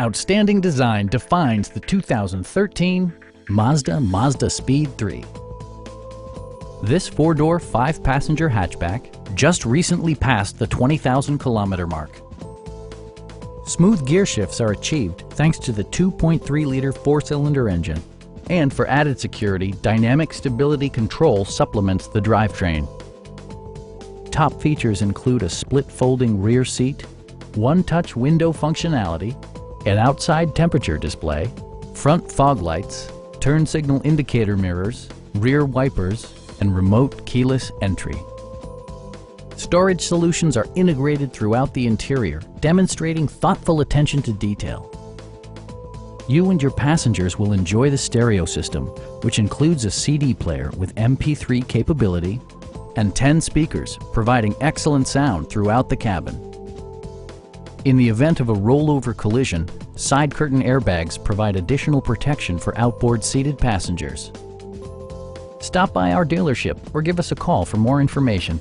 Outstanding design defines the 2013 Mazda Speed 3. This four-door, five-passenger hatchback just recently passed the 20,000-kilometer mark. Smooth gear shifts are achieved thanks to the 2.3-liter four-cylinder engine. And for added security, dynamic stability control supplements the drivetrain. Top features include a split folding rear seat, one-touch window functionality, an outside temperature display, front fog lights, turn signal indicator mirrors, rear wipers, and remote keyless entry. Storage solutions are integrated throughout the interior, demonstrating thoughtful attention to detail. You and your passengers will enjoy the stereo system, which includes a CD player with MP3 capability and 10 speakers, providing excellent sound throughout the cabin. In the event of a rollover collision, side curtain airbags provide additional protection for outboard seated passengers. Stop by our dealership or give us a call for more information.